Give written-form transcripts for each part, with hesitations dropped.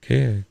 Okay.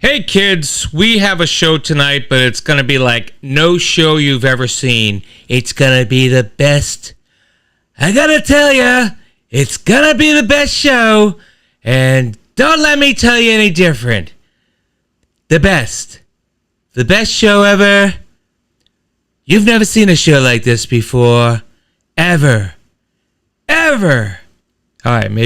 Hey kids, we have a show tonight, but it's going to be like no show you've ever seen. It's going to be the best. I got to tell ya, it's going to be the best show. And don't let me tell you any different. The best. The best show ever. You've never seen a show like this before. Ever. Ever. All right, maybe.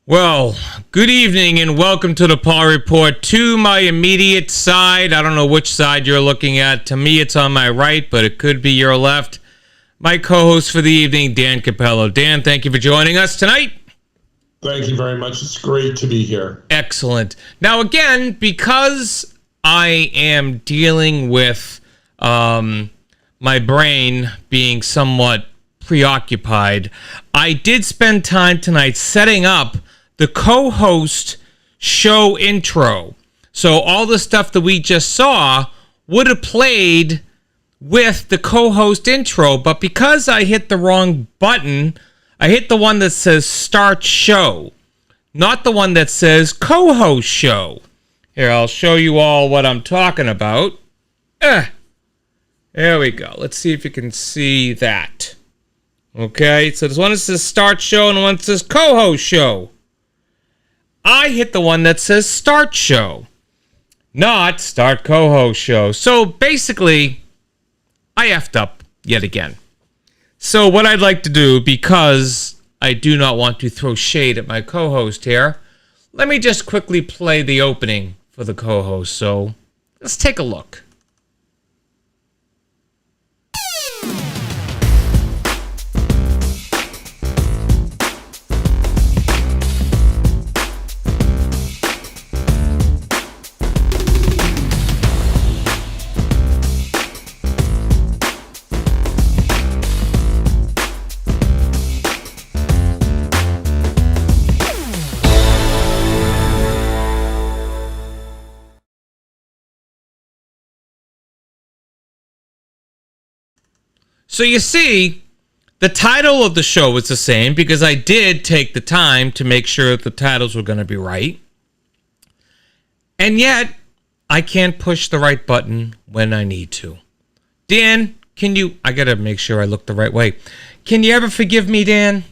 Well, good evening and welcome to the Paul Report. To my immediate side, I don't know which side you're looking at. To me, it's on my right, but it could be your left. My co-host for the evening, Dan Capello. Dan, thank you for joining us tonight. Thank you very much. It's great to be here. Excellent. Now, again, because I am dealing with my brain being somewhat preoccupied, I did spend time tonight setting up the co-host show intro. So all the stuff that we just saw would have played with the co-host intro, but because I hit the wrong button, I hit the one that says start show, not the one that says co-host show. Here, I'll show you all what I'm talking about. There we go. Let's see if you can see that. Okay, so there's one that says start show and one that says co-host show. I hit the one that says start show, not start co-host show. So basically, I effed up yet again. So what I'd like to do, because I do not want to throw shade at my co-host here, let me just quickly play the opening for the co-host. So let's take a look. So you see, the title of the show was the same because I did take the time to make sure that the titles were going to be right. And yet, I can't push the right button when I need to. Dan, can you... I got to make sure I look the right way. Can you ever forgive me, Dan?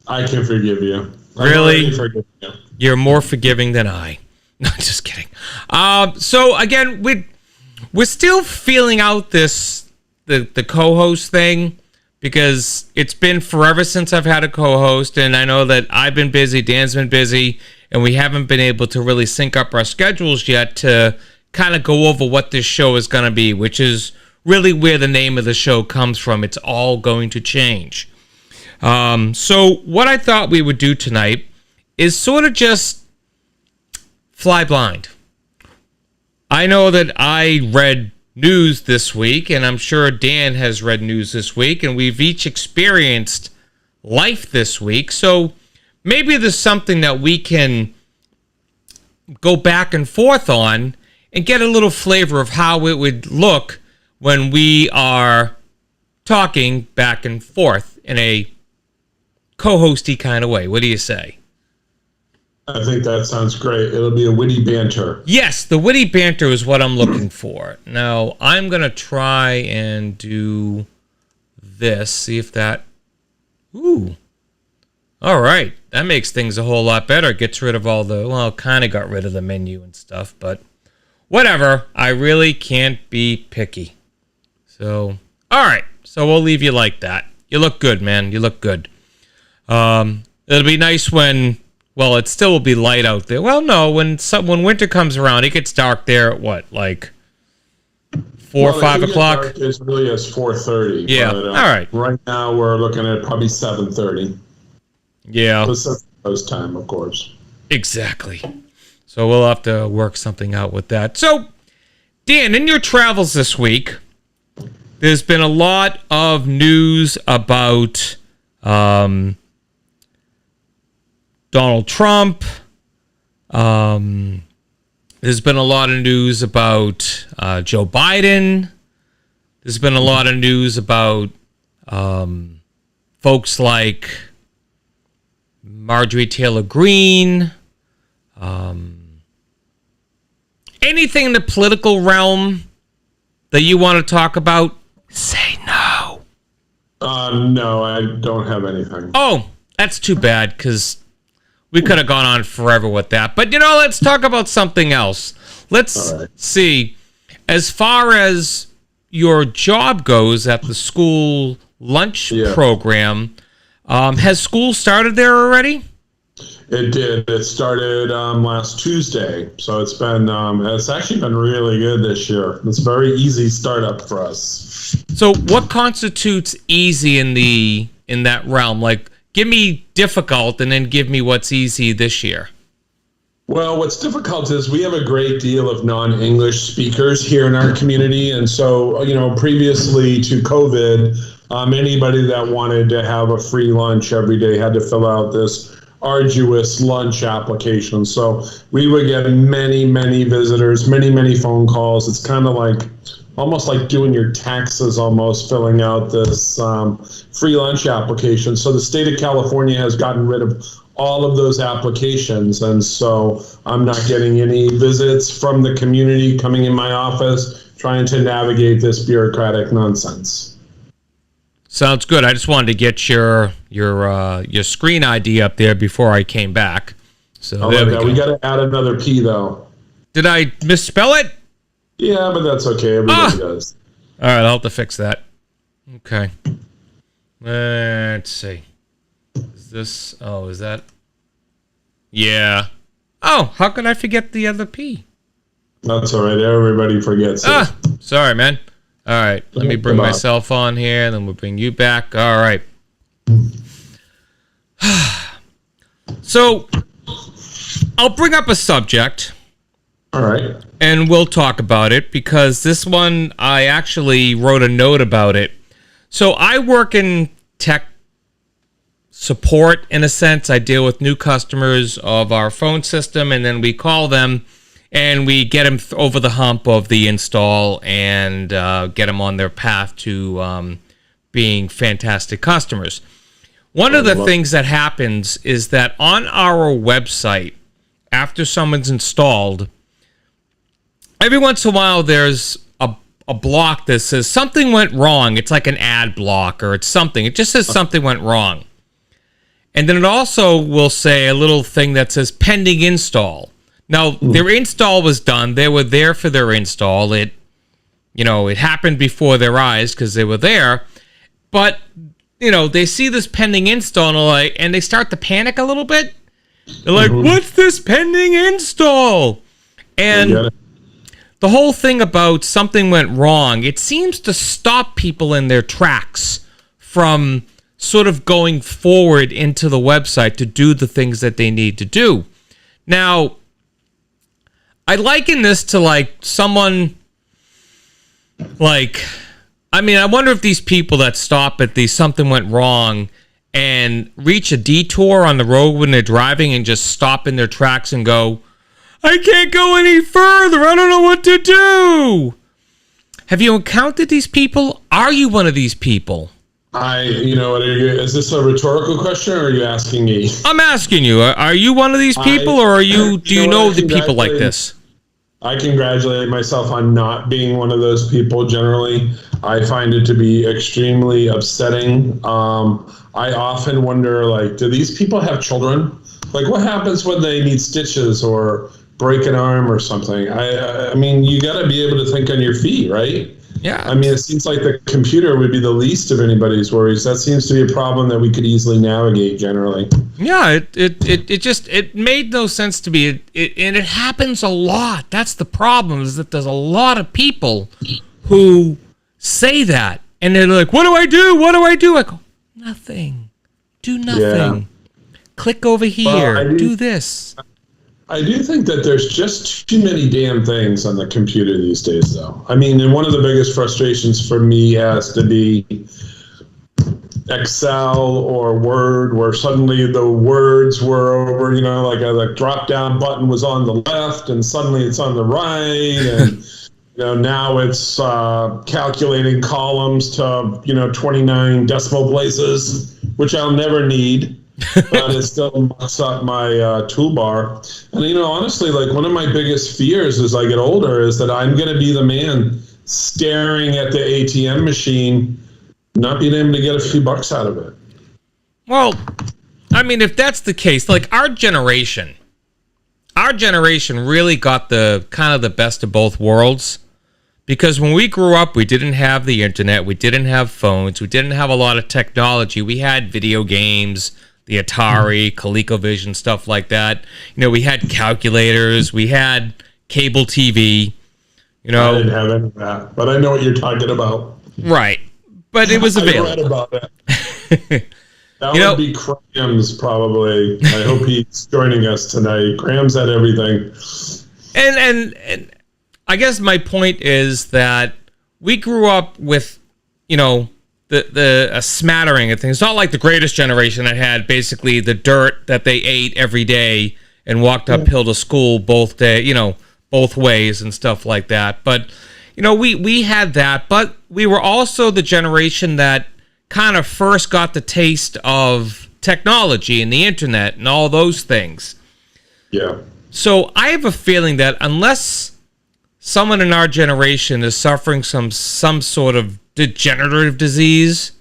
I can forgive you. Really? Forgive you. You're more forgiving than I. No, just kidding. So, again, we're still feeling out this... The co-host thing, because it's been forever since I've had a co-host, and I know that I've been busy, Dan's been busy, and we haven't been able to really sync up our schedules yet to kind of go over what this show is going to be, which is really where the name of the show comes from. It's all going to change. So what I thought we would do tonight is sort of just fly blind. I know that I read news this week, and I'm sure Dan has read news this week, and we've each experienced life this week. So maybe there's something that we can go back and forth on and get a little flavor of how it would look when we are talking back and forth in a co-hosty kind of way. What do you say? I think that sounds great. It'll be a witty banter. Yes, the witty banter is what I'm looking for. Now, I'm going to try and do this, see if that... Ooh. All right. That makes things a whole lot better. Gets rid of all the... Well, kind of got rid of the menu and stuff, but whatever. I really can't be picky. So, all right. So we'll leave you like that. You look good, man. You look good. It'll be nice when... Well, it still will be light out there. Well, no, when winter comes around, it gets dark there at what, like 4 or 5 o'clock? As early as 4:30. Yeah, but, all right. Right now, we're looking at probably 7:30. Yeah. So Post time, of course. Exactly. So we'll have to work something out with that. So, Dan, in your travels this week, there's been a lot of news about Donald Trump. There's been a lot of news about Joe Biden. There's been a lot of news about folks like Marjorie Taylor Greene. Anything in the political realm that you want to talk about? Say no. No, I don't have anything. Oh, that's too bad, because we could have gone on forever with that. But, let's talk about something else. Let's see. As far as your job goes at the school lunch program, has school started there already? It did. It started last Tuesday, so it's actually been really good this year. It's a very easy startup for us. So, what constitutes easy in that realm? Like, give me difficult, and then give me what's easy this year. Well, what's difficult is we have a great deal of non-English speakers here in our community, and so previously to COVID, anybody that wanted to have a free lunch every day had to fill out this arduous lunch application. So we would get many, many visitors, many, many phone calls. It's kind of like almost like doing your taxes, almost filling out this free lunch application. So the state of California has gotten rid of all of those applications. And so I'm not getting any visits from the community coming in my office trying to navigate this bureaucratic nonsense. Sounds good. I just wanted to get your screen ID up there before I came back. So there we go. We got to add another P though. Did I misspell it? Yeah, but that's okay. Everybody does. All right, I'll have to fix that. Okay. Let's see. Is this? Oh, is that? Yeah. Oh, how could I forget the other P? That's all right. Everybody forgets it. Sorry, man. All right, let me bring myself on here, and then we'll bring you back. All right. So, I'll bring up a subject. All right. And we'll talk about it, because this one, I actually wrote a note about it. So, I work in tech support, in a sense. I deal with new customers of our phone system, and then we call them, and we get them over the hump of the install and get them on their path to being fantastic customers. One of the things that happens is that on our website, after someone's installed, every once in a while there's a block that says something went wrong. It's like an ad block, or it's something. It just says something went wrong. And then it also will say a little thing that says pending install. Now, their install was done. They were there for their install. It happened before their eyes because they were there. But, they see this pending install and they start to panic a little bit. They're like, what's this pending install? And the whole thing about something went wrong, it seems to stop people in their tracks from sort of going forward into the website to do the things that they need to do. Now, I liken this to someone I wonder if these people that stop at the something went wrong and reach a detour on the road when they're driving and just stop in their tracks and go, I can't go any further. I don't know what to do. Have you encountered these people? Are you one of these people? Is this a rhetorical question, or are you asking me? I'm asking you. Are you one of these people, or do you know the people like this? I congratulate myself on not being one of those people generally. I find it to be extremely upsetting. I often wonder, do these people have children? What happens when they need stitches or break an arm or something? I mean, you got to be able to think on your feet, right? Yeah. I mean, it seems like the computer would be the least of anybody's worries. That seems to be a problem that we could easily navigate generally. Yeah, it made no sense to me. And it happens a lot. That's the problem, is that there's a lot of people who say that. And they're like, what do I do? What do I do? I go, nothing. Do nothing. click over here, do this. I do think that there's just too many damn things on the computer these days, though. I mean, and one of the biggest frustrations for me has to be Excel or Word, where suddenly the words were over, like a drop-down button was on the left and suddenly it's on the right. And, now it's calculating columns to, 29 decimal places, which I'll never need. But it still mucks up my toolbar. And, honestly, like one of my biggest fears as I get older is that I'm going to be the man staring at the ATM machine, not being able to get a few bucks out of it. Well, I mean, if that's the case, like our generation really got the kind of the best of both worlds. Because when we grew up, we didn't have the internet, we didn't have phones, we didn't have a lot of technology. We had video games, the Atari, ColecoVision, stuff like that. We had calculators, we had cable TV. I didn't have any of that, but I know what you're talking about. Right, but it was available. I read about it. That would be Krams, probably. I hope he's joining us tonight. Krams had everything. And I guess my point is that we grew up with, a smattering of things. It's not like the greatest generation that had basically the dirt that they ate every day and walked uphill to school both ways and stuff like that. But, we had that, but we were also the generation that kind of first got the taste of technology and the internet and all those things. Yeah. So I have a feeling that unless someone in our generation is suffering some sort of degenerative disease,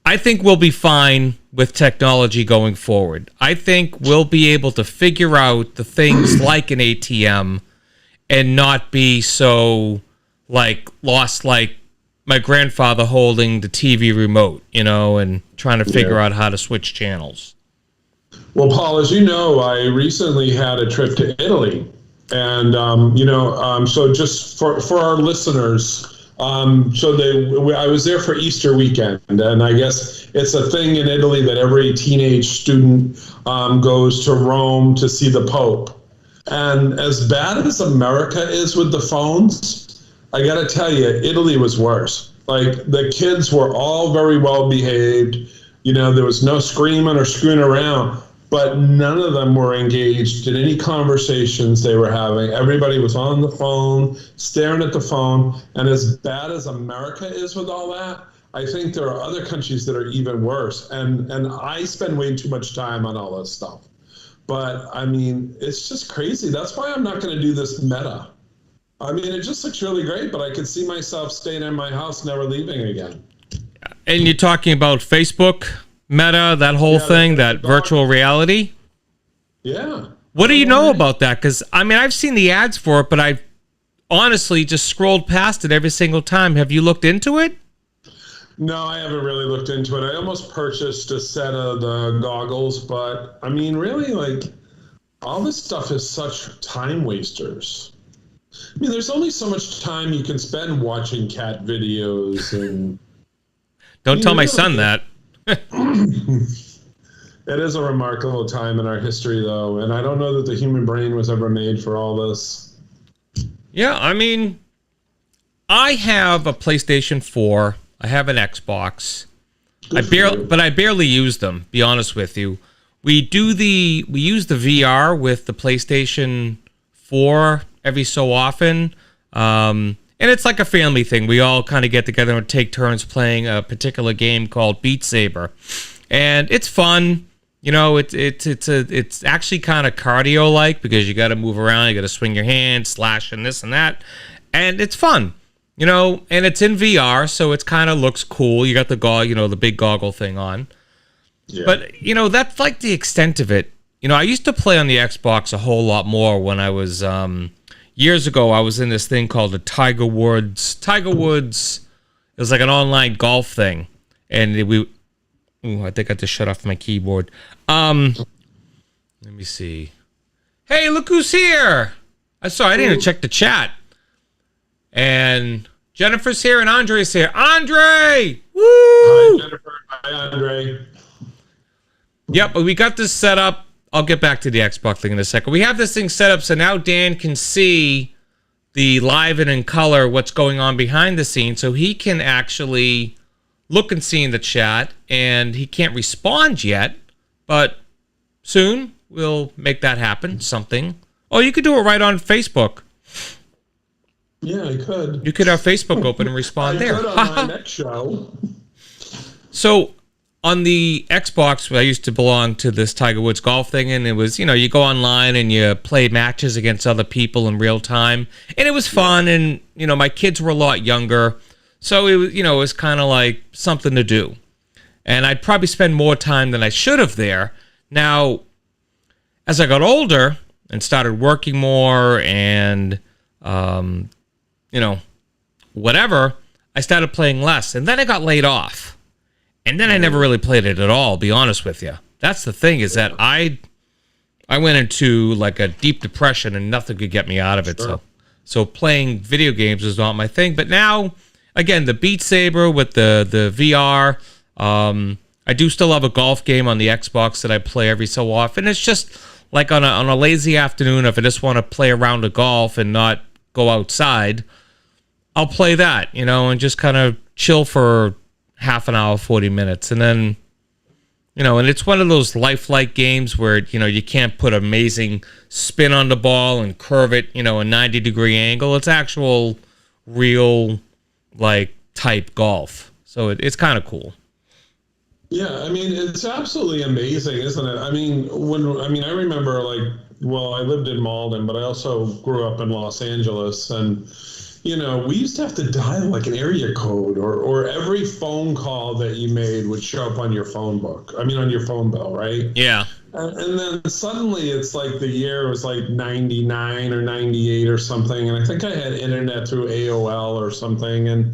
I think we'll be fine with technology going forward. I think we'll be able to figure out the things like an ATM and not be so lost like my grandfather holding the TV remote, and trying to figure out how to switch channels. Well, Paul, as you know, I recently had a trip to Italy. And, so just for our listeners, I was there for Easter weekend, and I guess it's a thing in Italy that every teenage student goes to Rome to see the Pope. And as bad as America is with the phones, I got to tell you, Italy was worse. Like, the kids were all very well behaved. There was no screaming or screwing around. But none of them were engaged in any conversations they were having. Everybody was on the phone, staring at the phone. And as bad as America is with all that, I think there are other countries that are even worse. And I spend way too much time on all this stuff. But, I mean, it's just crazy. That's why I'm not going to do this Meta. I mean, it just looks really great, but I could see myself staying in my house, never leaving again. And you're talking about Facebook? Meta, that whole thing, that virtual reality? Yeah. What do you know about that? Because, I mean, I've seen the ads for it, but I've honestly just scrolled past it every single time. Have you looked into it? No, I haven't really looked into it. I almost purchased a set of the goggles, but, I mean, really, all this stuff is such time wasters. I mean, there's only so much time you can spend watching cat videos and... Don't tell my son that. It is a remarkable time in our history, though, and I don't know that the human brain was ever made for all this. Yeah, I mean, I have a PlayStation 4. I have an Xbox. I barely use them, be honest with you. We use the VR with the PlayStation 4 every so often. And it's like a family thing. We all kind of get together and take turns playing a particular game called Beat Saber. And it's fun. It's actually kind of cardio-like because you got to move around, you got to swing your hands, slash and this and that. And it's fun. And it's in VR, so it kind of looks cool. You got the the big goggle thing on. Yeah. But, that's like the extent of it. I used to play on the Xbox a whole lot more when I was years ago. I was in this thing called the Tiger Woods. It was like an online golf thing, and I think I just shut off my keyboard. Let me see. Hey, look who's here! I didn't even check the chat. And Jennifer's here and Andre's here. Andre! Woo! Hi, Jennifer. Hi, Andre. Yep, but we got this set up. I'll get back to the Xbox thing in a second. We have this thing set up so now Dan can see the live and in color what's going on behind the scenes, so he can actually look and see in the chat, and he can't respond yet, but soon we'll make that happen. Something. Oh, you could do it right on Facebook. Yeah, I could. You could have Facebook open and respond there. I could on my next show. So on the Xbox, I used to belong to this Tiger Woods golf thing, and it was, you go online and you play matches against other people in real time, and it was fun, and, my kids were a lot younger, so it was, it was kind of like something to do. And I'd probably spend more time than I should have there. Now, as I got older and started working more and, whatever, I started playing less, and then I got laid off. And then I never really played it at all, be honest with you. That's the thing, is that I went into like a deep depression and nothing could get me out of it. Sure. So playing video games is not my thing. But now, again, the Beat Saber with the VR, I do still have a golf game on the Xbox that I play every so often. It's just like on a lazy afternoon, if I just want to play a round of golf and not go outside, I'll play that, and just kind of chill for half an hour, 40 minutes. And then, and it's one of those lifelike games where, you can't put amazing spin on the ball and curve it, a 90-degree angle. It's actual, real, type golf. So it's kind of cool. Yeah, it's absolutely amazing, isn't it? I remember, I lived in Malden, but I also grew up in Los Angeles, and we used to have to dial like an area code, or every phone call that you made would show up on your phone book. On your phone bill, right? Yeah. And then suddenly it's like the year was like 99 or 98 or something. And I think I had internet through AOL or something. And,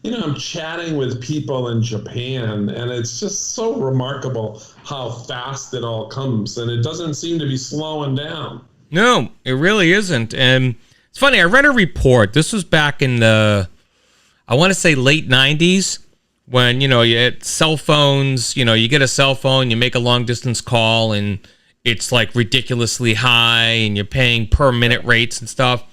I'm chatting with people in Japan, and it's just so remarkable how fast it all comes. And it doesn't seem to be slowing down. No, it really isn't. And it's funny, I read a report. This was back in the, I want to say late 90s, when, you had cell phones, you get a cell phone, you make a long distance call, and it's like ridiculously high, and you're paying per minute rates and stuff.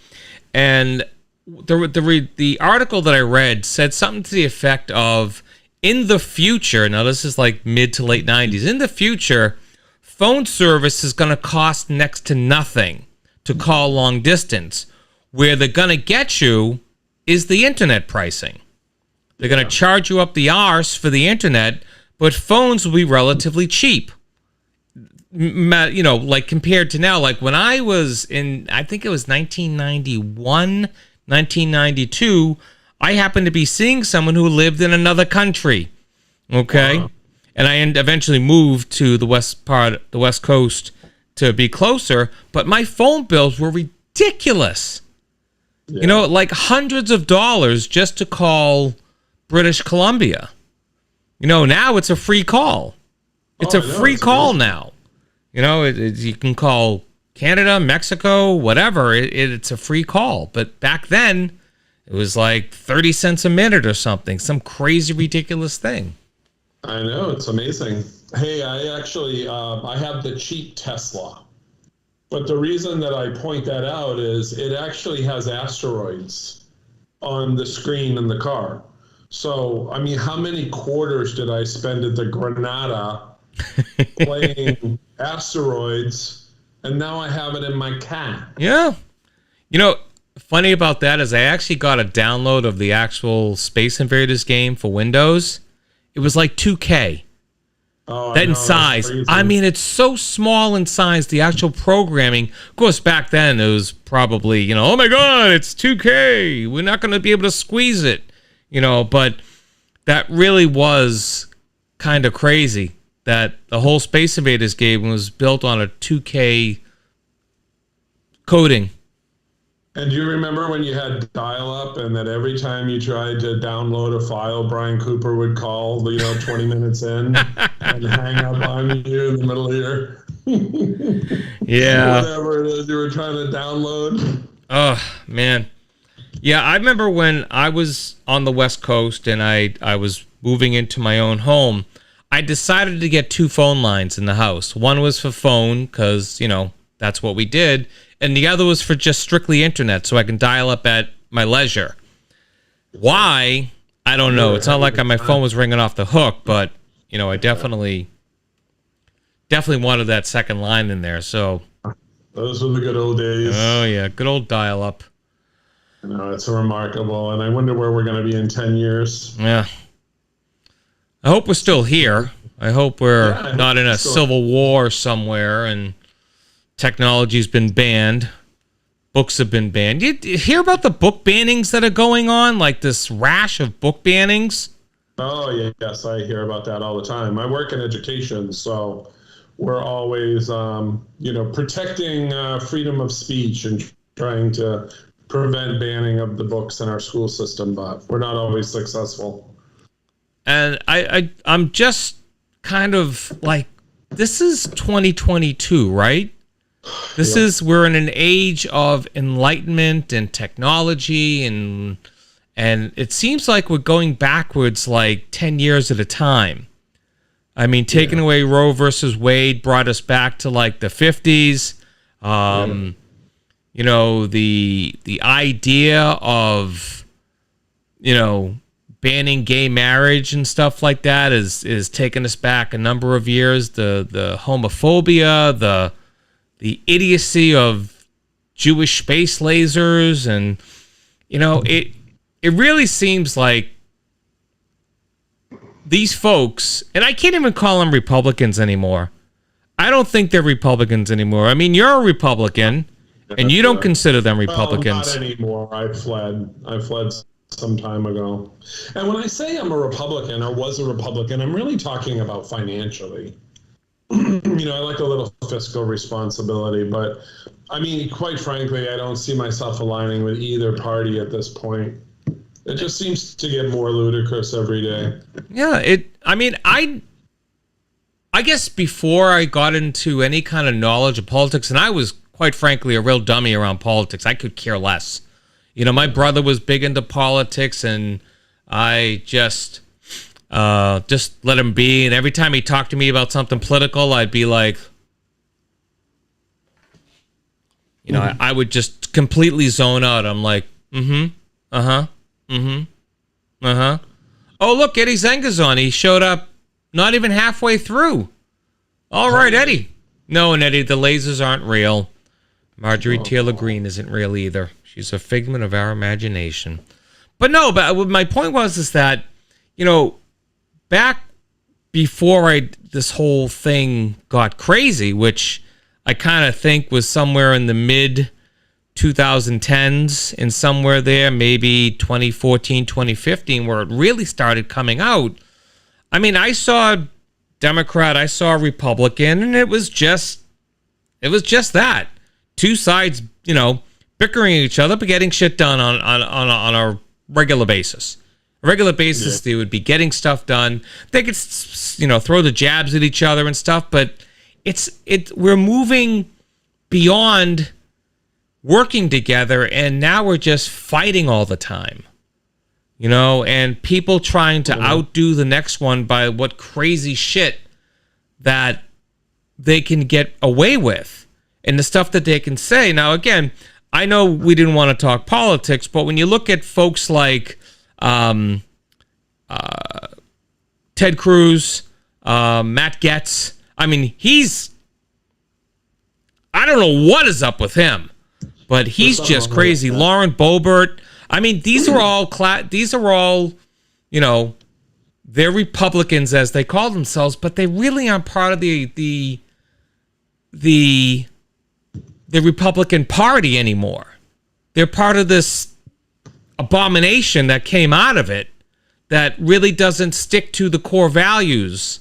And the article that I read said something to the effect of, in the future, now this is like mid to late 90s, in the future, phone service is going to cost next to nothing to call long distance. Where they're going to get you is the internet pricing. They're going to charge you up the arse for the internet, but phones will be relatively cheap. Compared to now, like when I was in, I think it was 1991, 1992, I happened to be seeing someone who lived in another country. Okay? Wow. And I eventually moved to the west coast to be closer, but my phone bills were ridiculous. Yeah. Like hundreds of dollars just to call British Columbia. Now it's a free call. It's a free call now. You can call Canada, Mexico, whatever. It's a free call. But back then, it was like 30 cents a minute or something. Some crazy, ridiculous thing. I know. It's amazing. Hey, I actually, I have the cheap Tesla. But the reason that I point that out is it actually has asteroids on the screen in the car. So, how many quarters did I spend at the Granada playing asteroids, and now I have it in my car? Yeah. Funny about that is I actually got a download of the actual Space Invaders game for Windows. It was like 2K. Oh, that in size. It's so small in size, the actual programming. Of course, back then it was probably, oh my God, it's 2K. We're not going to be able to squeeze it. But that really was kind of crazy that the whole Space Invaders game was built on a 2K coding. And do you remember when you had dial-up and that every time you tried to download a file, Brian Cooper would call, 20 minutes in and hang up on you in the middle of your... Yeah. Whatever it is you were trying to download. Oh, man. Yeah, I remember when I was on the West Coast and I was moving into my own home, I decided to get 2 phone lines in the house. One was for phone because, that's what we did. And the other was for just strictly internet so I can dial up at my leisure. Why? I don't know. It's not like my phone was ringing off the hook, but, I definitely wanted that second line in there. So those were the good old days. Oh, yeah. Good old dial up. It's remarkable. And I wonder where we're going to be in 10 years. Yeah. I hope we're still here. I hope we're not in a civil war somewhere and technology's been banned. Books have been banned. You hear about the book bannings that are going on? Like this rash of book bannings? Oh, yes. I hear about that all the time. I work in education, so we're always, protecting freedom of speech and trying to prevent banning of the books in our school system, but we're not always successful. And I'm just kind of like, this is 2022, right? We're in an age of enlightenment and technology, and it seems like we're going backwards like 10 years at a time. I mean, taking away Roe versus Wade brought us back to like the 50s. The idea of, banning gay marriage and stuff like that is taking us back a number of years. The homophobia, the idiocy of Jewish space lasers, and it really seems like these folks, and I can't even call them Republicans anymore. I don't think they're Republicans anymore. I mean, you're a Republican, and you don't consider them Republicans. Not anymore. I fled some time ago. And when I say I'm a Republican or was a Republican, I'm really talking about financially. I like a little fiscal responsibility, but I mean, quite frankly, I don't see myself aligning with either party at this point. It just seems to get more ludicrous every day. Yeah, I guess before I got into any kind of knowledge of politics, and I was quite frankly a real dummy around politics, I could care less. My brother was big into politics, and I just let him be. And every time he talked to me about something political, I'd be like, I would just completely zone out. I'm like, oh, look, Eddie Zenga's on. He showed up not even halfway through. All right, Eddie. No, and Eddie, the lasers aren't real. Marjorie Taylor Greene isn't real either. She's a figment of our imagination. But my point was that, back before this whole thing got crazy, which I kind of think was somewhere in the mid 2010s and somewhere there, maybe 2014, 2015, where it really started coming out. I mean, I saw Democrat, I saw Republican, and it was just that. Two sides, bickering at each other, but getting shit done on a regular basis. A regular basis, They would be getting stuff done. They could, throw the jabs at each other and stuff, but we're moving beyond working together, and now we're just fighting all the time. And people trying to outdo the next one by what crazy shit that they can get away with and the stuff that they can say. Now, again, I know we didn't want to talk politics, but when you look at folks like Ted Cruz, Matt Gaetz, I mean, I don't know what is up with him, but he's just crazy. Lauren Boebert. I mean, these are all, they're Republicans as they call themselves, but they really aren't part of the Republican Party anymore. They're part of this abomination that came out of it that really doesn't stick to the core values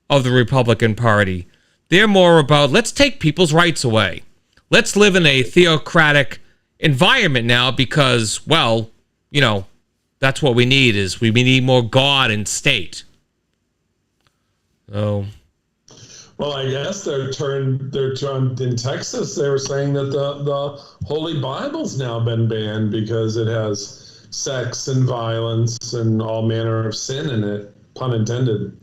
of the Republican Party. They're more about, let's take people's rights away. Let's live in a theocratic environment now because, that's what we need we need more God and state. So... Well, I guess they're turned in Texas. They were saying that the Holy Bible's now been banned because it has sex and violence and all manner of sin in it, pun intended.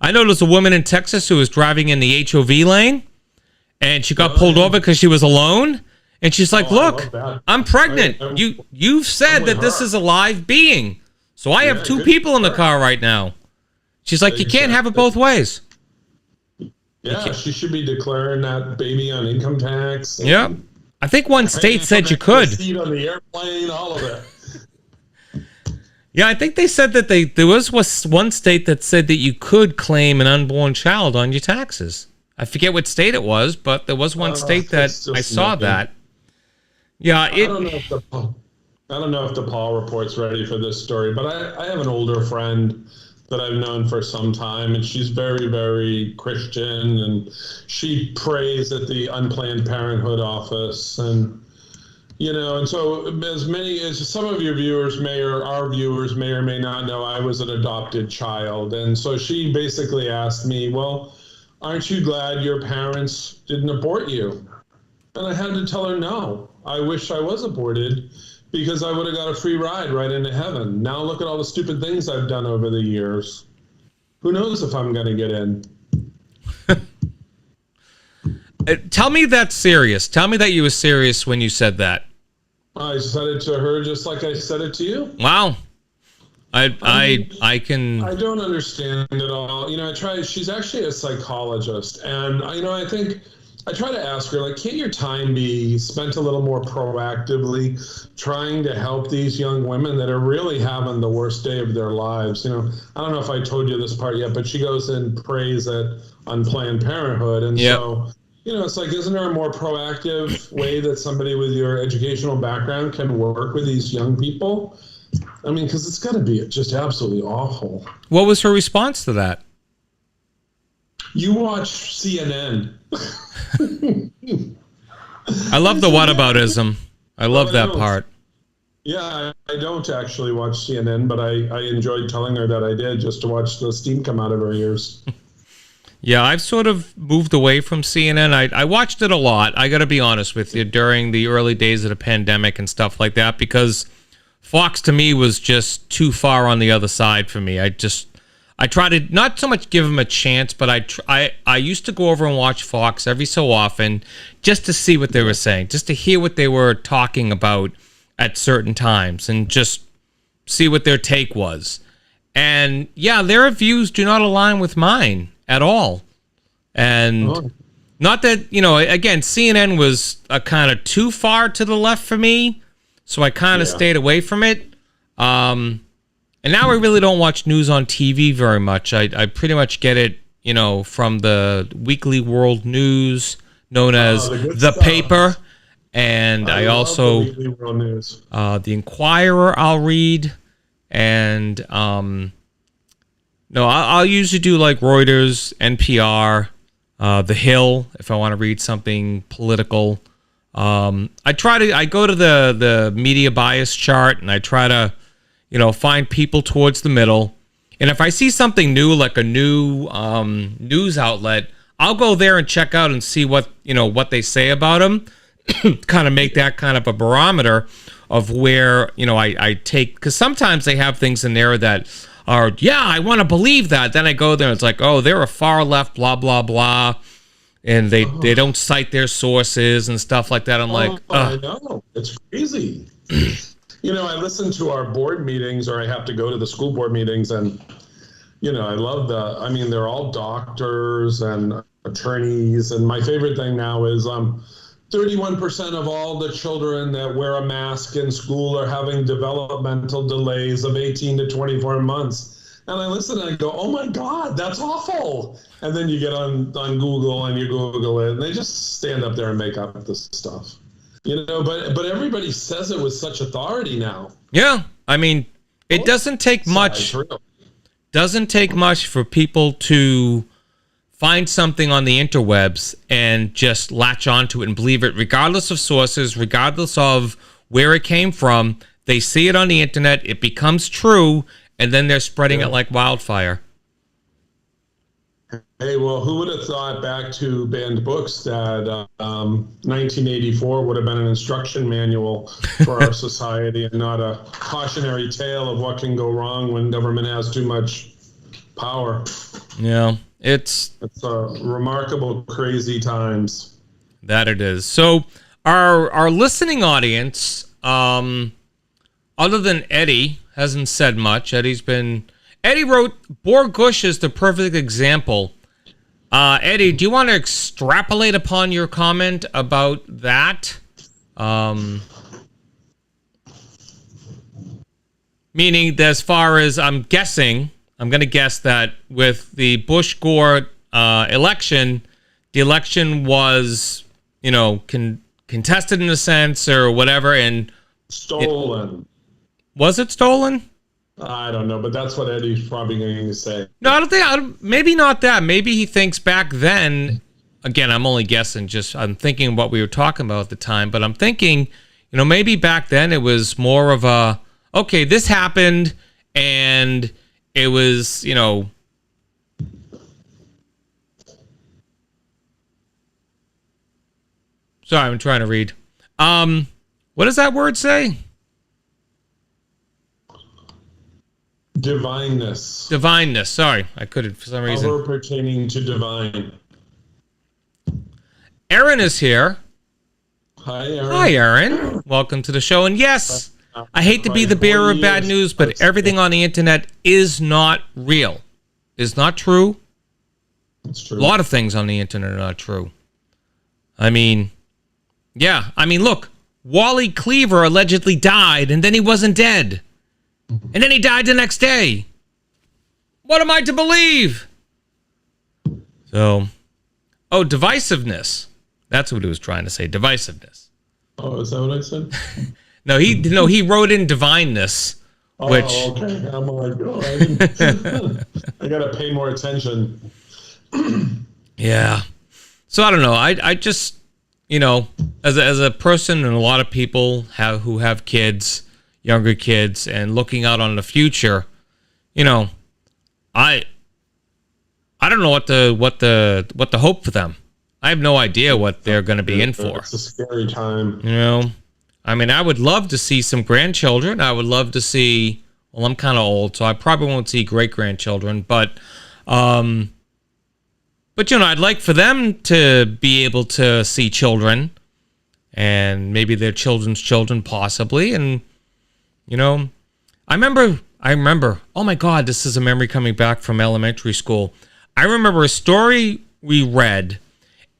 I know there's a woman in Texas who was driving in the HOV lane, and she got pulled over because she was alone. And she's like, "Look, I'm pregnant. You've said that this is a live being, so I have two people in the car right now." She's like, "You can't have it both ways." Yeah, she should be declaring that baby on income tax. Yeah, I think one state said you could. Seat on the airplane, all of it. Yeah, I think they said that there was one state that said that you could claim an unborn child on your taxes. I forget what state it was, but there was one state that I saw that. Yeah, I don't know if the Paul Report's ready for this story, but I have an older friend that I've known for some time, and she's very, very Christian, and she prays at the Unplanned Parenthood office, and and so as some of your viewers our viewers may or may not know, I was an adopted child. And so she basically asked me, well, aren't you glad your parents didn't abort you? And I had to tell her, no, I wish I was aborted because I would have got a free ride right into heaven. Now look at all the stupid things I've done over the years. Who knows if I'm going to get in? Tell me that's serious. Tell me that you were serious when you said that. I said it to her just like I said it to you. Wow. I don't understand it all. She's actually a psychologist, and I think I try to ask her, like, can't your time be spent a little more proactively trying to help these young women that are really having the worst day of their lives? I don't know if I told you this part yet, but she goes and prays at Unplanned Parenthood, and so it's like, isn't there a more proactive way that somebody with your educational background can work with these young people? I mean, because it's got to be just absolutely awful. What was her response to that? You watch CNN. I love the whataboutism. I love that part. Yeah, I don't actually watch CNN, but I enjoyed telling her that I did just to watch the steam come out of her ears. Yeah, I've sort of moved away from CNN. I watched it a lot, I got to be honest with you, during the early days of the pandemic and stuff like that, because Fox to me was just too far on the other side for me. I try to not so much give them a chance, but I used to go over and watch Fox every so often just to see what they were saying, just to hear what they were talking about at certain times and just see what their take was. And yeah, their views do not align with mine at all. And not that, again, CNN was a kind of too far to the left for me, so I kind of stayed away from it. And now I really don't watch news on TV very much. I pretty much get it, from the Weekly World News, known as The Paper. And I also, the Weekly World News. The Inquirer I'll read. And, I'll usually do like Reuters, NPR, The Hill, if I want to read something political. I go to the media bias chart, and I try to, find people towards the middle. And if I see something new, like a new news outlet, I'll go there and check out and see what they say about them. Kind of make that kind of a barometer of where, I take, because sometimes they have things in there that are, I want to believe that. Then I go there and it's like, oh, they're a far left, blah, blah, blah. And they don't cite their sources and stuff like that. I'm like, I know. It's crazy. I listen to our board meetings, or I have to go to the school board meetings, and, I love they're all doctors and attorneys. And my favorite thing now is 31% of all the children that wear a mask in school are having developmental delays of 18 to 24 months. And I listen and I go, oh my God, that's awful. And then you get on Google and you Google it, and they just stand up there and make up this stuff. But everybody says it with such authority now. Yeah, it doesn't take much. Doesn't take much for people to find something on the interwebs and just latch onto it and believe it, regardless of sources, regardless of where it came from. They see it on the internet, it becomes true, and then they're spreading it like wildfire. Hey, well, who would have thought back to banned books that 1984 would have been an instruction manual for our society and not a cautionary tale of what can go wrong when government has too much power? Yeah, it's remarkable, crazy times. that it is. So our listening audience, other than Eddie, hasn't said much. Eddie wrote, Borgush is the perfect example. Eddie, do you want to extrapolate upon your comment about that? Meaning, as far as I'm going to guess that with the Bush-Gore election, the election was, contested in a sense or whatever, and stolen. Was it stolen? I don't know, but that's what Eddie's probably going to say. No, I don't think. Maybe not that. Maybe he thinks back then. Again, I'm only guessing. I'm thinking what we were talking about at the time, but I'm thinking, maybe back then it was more of a, okay, this happened, and it was, Sorry, I'm trying to read. What does that word say? Divineness. Divineness. Sorry, I couldn't for some reason. Power pertaining to divine. Aaron is here. Hi, Aaron. Hi, Aaron. Welcome to the show. And yes, I hate to be the bearer of bad news, but everything on the internet is not real. Is not true. It's true. A lot of things on the internet are not true. I mean, yeah. I mean, look, Wally Cleaver allegedly died, and then he wasn't dead. And then he died the next day. What am I to believe? So, divisiveness. That's what he was trying to say, divisiveness. Oh, is that what I said? No, he wrote in divineness, which... Oh, okay. I'm like, I got to pay more attention. Yeah. So, I don't know. I just, as a person, and a lot of people who have kids, younger kids, and looking out on the future, I don't know what the hope for them. I have no idea what they're going to be in for. It's a scary time. I mean, I would love to see some grandchildren. I would love to see. Well, I'm kind of old, so I probably won't see great grandchildren. But I'd like for them to be able to see children, and maybe their children's children, possibly, and. I remember, oh my God, this is a memory coming back from elementary school. I remember a story we read,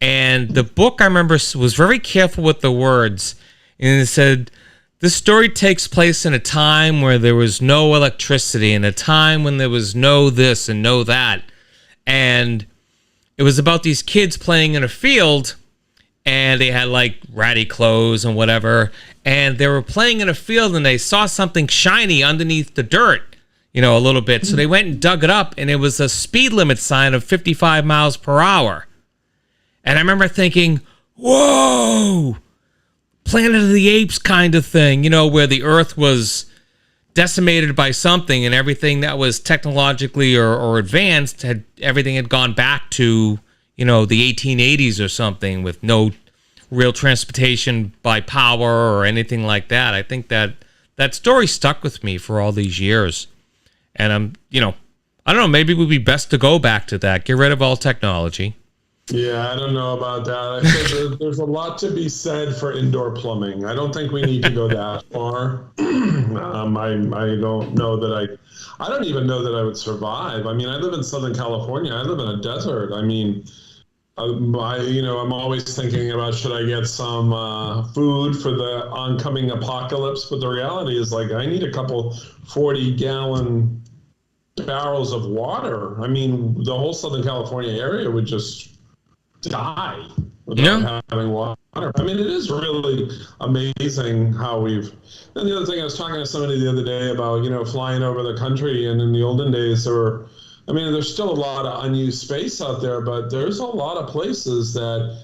and the book, I remember, was very careful with the words. And it said, this story takes place in a time where there was no electricity, and a time when there was no this and no that. And it was about these kids playing in a field, and they had like ratty clothes and whatever, and they were playing in a field, and they saw something shiny underneath the dirt, a little bit. So they went and dug it up, and it was a speed limit sign of 55 miles per hour. And I remember thinking, whoa, Planet of the Apes kind of thing, where the earth was decimated by something, and everything that was technologically or advanced everything had gone back to the 1880s or something, with no real transportation by power or anything like that. I think that story stuck with me for all these years. And I don't know, maybe it would be best to go back to that. Get rid of all technology. Yeah, I don't know about that. I think there's a lot to be said for indoor plumbing. I don't think we need to go that far. I don't know that I don't even know that I would survive. I mean, I live in Southern California. I live in a desert. I mean, I'm always thinking about, should I get some food for the oncoming apocalypse? But the reality is, I need a couple 40-gallon barrels of water. I mean, the whole Southern California area would just die without having water. I mean, it is really amazing how we've... And the other thing, I was talking to somebody the other day about, flying over the country, and in the olden days, there's still a lot of unused space out there, but there's a lot of places that,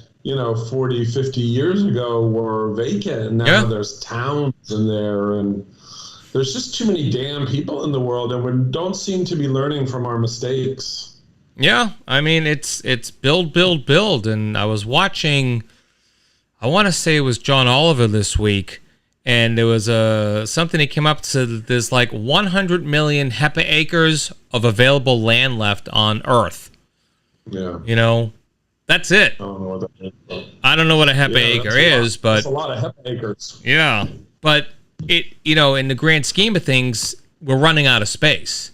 40, 50 years ago were vacant. And now there's towns in there, and there's just too many damn people in the world, and we don't seem to be learning from our mistakes. Yeah, I mean, it's build, build, build. And I was watching, I want to say it was John Oliver this week, and there was something that came up, said that there's like 100 million hectares of available land left on Earth. Yeah. You know, that's it. I don't know what that is. I don't know what a hectare is, but that's a lot of hectares. Yeah, but it, you know, in the grand scheme of things, we're running out of space.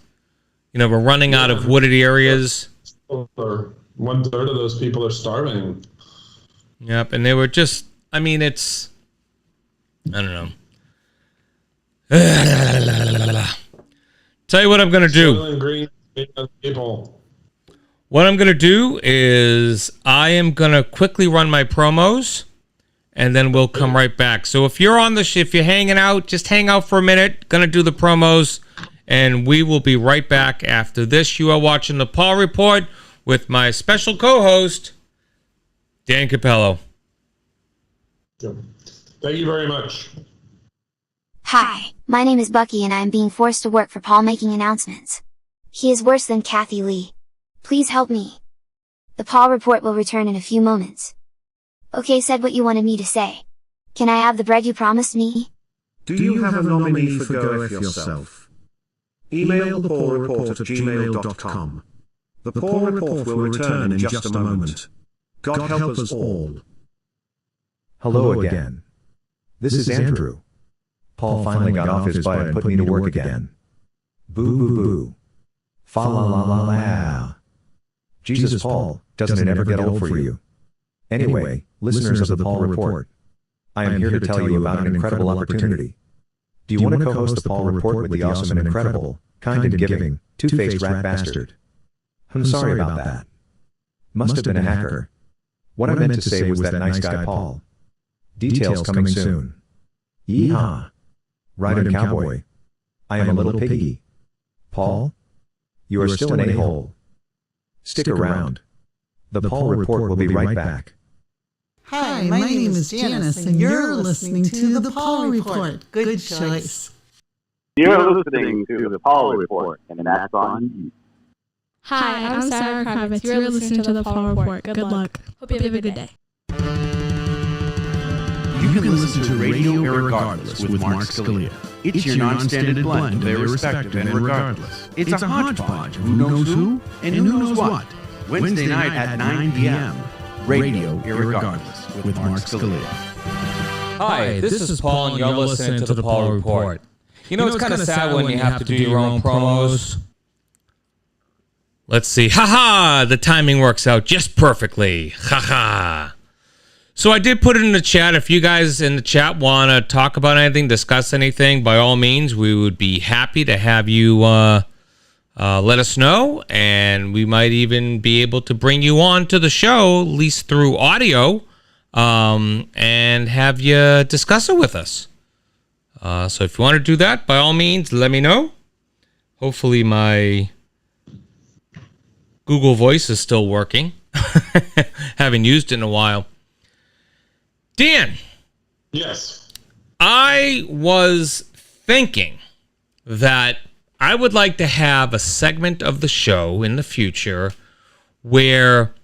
You know, we're running out of wooded areas. 1/3 of those people are starving. Yep, and they were just, I mean, it's, I don't know. Tell you what I'm going to do. Soylent Green people. What I'm going to do is I am going to quickly run my promos, and then we'll come right back. So if you're on if you're hanging out, just hang out for a minute. Going to do the promos, and we will be right back after this. You are watching the Paul Report with my special co-host, Dan Capello. Thank you very much. Hi, my name is Bucky and I am being forced to work for Paul making announcements. He is worse than Kathy Lee. Please help me. The Paul Report will return in a few moments. Okay, said what you wanted me to say. Can I have the bread you promised me? Do you have a nominee for Go F yourself? Email thepaulreport@gmail.com. The Paul Report will return in just a moment. God help us all. Hello again. This is Andrew. Paul finally got off his butt and put me to work again. Boo boo boo. Fa la la la la. Jesus, Paul, doesn't it ever get old for you? Anyway, listeners of the Paul Report, I am here to tell you about an incredible opportunity. Do you want to co-host the Paul Report with the awesome and incredible, kind and giving, two-faced rat bastard? I'm sorry about that. Must have been a hacker. What I meant to say was that nice guy Paul. Details coming soon. Yeehaw. Ride him, cowboy. I am a little piggy. Paul? You are still an a-hole. Stick around. The Paul Report will be right back. Hi, my name is Janice, and you're listening to The Paul Report. Good choice. You're listening to The Paul Report, and that's on you. Hi, I'm Sarah Kravitz. You're listening to The Paul Report. Good luck. Hope you have a good day. You can listen to Radio Irregardless with Mark Scalia. It's your non-standard blend of irrespective and regardless. It's a hodgepodge of who knows who and who knows what. Wednesday night at 9 p.m. Radio Irregardless with Mark Scalia. Hi, this is Paul, and you're listening to the Paul Report. You know, it's kind of sad when you have to do your own promos. Let's see. Ha-ha! The timing works out just perfectly. Ha-ha! So I did put it in the chat. If you guys in the chat want to talk about anything, discuss anything, by all means, we would be happy to have you let us know. And we might even be able to bring you on to the show, at least through audio, and have you discuss it with us. So if you want to do that, by all means, let me know. Hopefully my Google Voice is still working. Haven't used it in a while. Dan. Yes. I was thinking that I would like to have a segment of the show in the future where,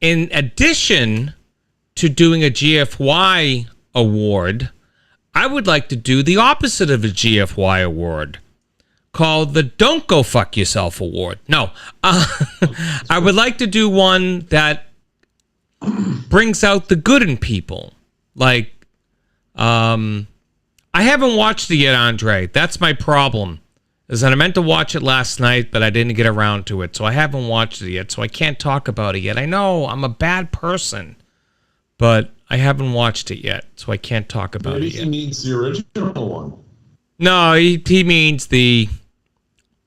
in addition to doing a GFY award, I would like to do the opposite of a GFY award, called the Don't Go Fuck Yourself Award. No, I would like to do one that brings out the good in people. Like, I haven't watched it yet, Andre. That's my problem. Is that I meant to watch it last night, but I didn't get around to it. So I haven't watched it yet, so I can't talk about it yet. I know I'm a bad person, but I haven't watched it yet, so I can't talk about it yet. Maybe he means the original one. No, he means the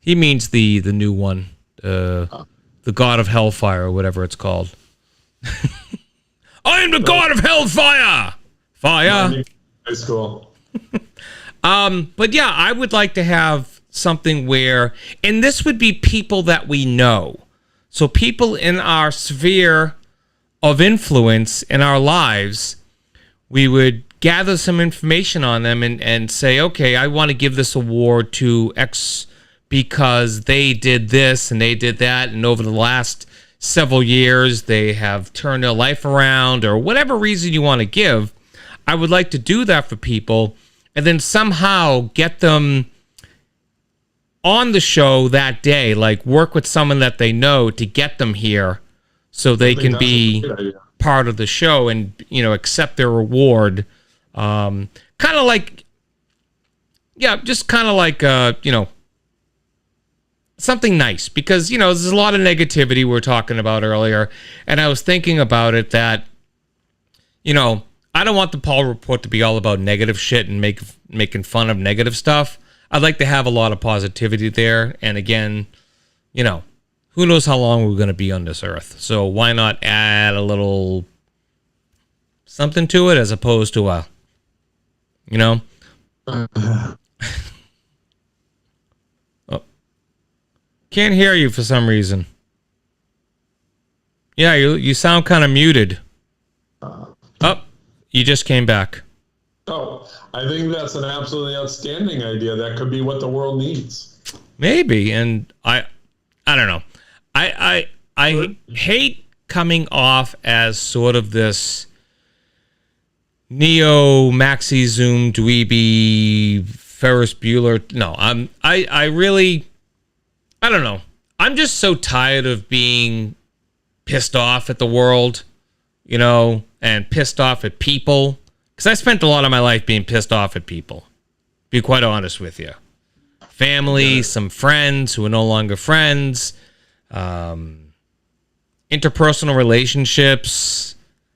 new one, the God of Hellfire or whatever it's called. I am the God of Hellfire. Fire. High school. But yeah, I would like to have something where, and this would be people that we know. So people in our sphere of influence in our lives, we would gather some information on them and say, okay, I want to give this award to X because they did this and they did that, and over the last several years they have turned their life around, or whatever reason you want to give. I would like to do that for people, and then somehow get them on the show that day, like work with someone that they know to get them here so they can be part of the show and, you know, accept their reward. Kind of like, yeah, just kind of like, you know, something nice, because, you know, there's a lot of negativity we were talking about earlier. And I was thinking about it that, you know, I don't want the Paul Report to be all about negative shit and making fun of negative stuff. I'd like to have a lot of positivity there. And again, you know, who knows how long we're going to be on this earth. So why not add a little something to it as opposed to a, you know? Oh. Can't hear you for some reason. Yeah, you sound kind of muted. Oh, you just came back. Oh, I think that's an absolutely outstanding idea. That could be what the world needs. Maybe, and I don't know. I hate coming off as sort of this neo maxi zoom dweeby Ferris Bueller. No, I really, I don't know. I'm just so tired of being pissed off at the world, you know, and pissed off at people. Because I spent a lot of my life being pissed off at people. Be quite honest with you. Family, some friends who are no longer friends, interpersonal relationships,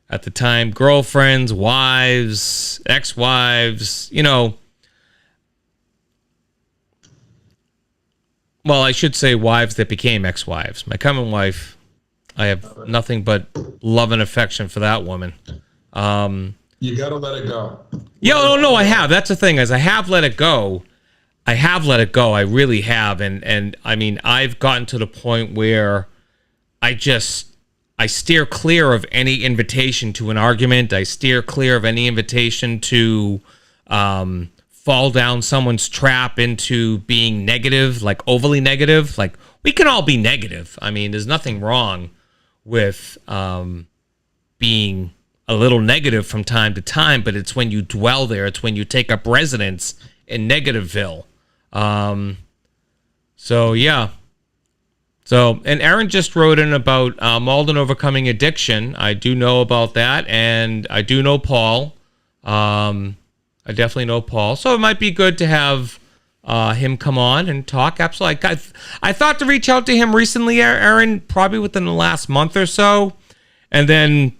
at the time, girlfriends, wives, ex-wives, you know. Well, I should say wives that became ex-wives. My current wife, I have nothing but love and affection for that woman. You gotta let it go. Yeah, no, I have. That's the thing, is I have let it go. I have let it go. I really have. And I mean, I've gotten to the point where I steer clear of any invitation to an argument. I steer clear of any invitation to fall down someone's trap into being negative, like overly negative. Like, we can all be negative. I mean, there's nothing wrong with being a little negative from time to time, but it's when you dwell there, it's when you take up residence in Negativeville. So yeah. So, and Aaron just wrote in about Malden overcoming addiction. I do know about that, and I do know Paul. I definitely know Paul. So it might be good to have him come on and talk. Absolutely. I thought to reach out to him recently, Aaron, probably within the last month or so. And then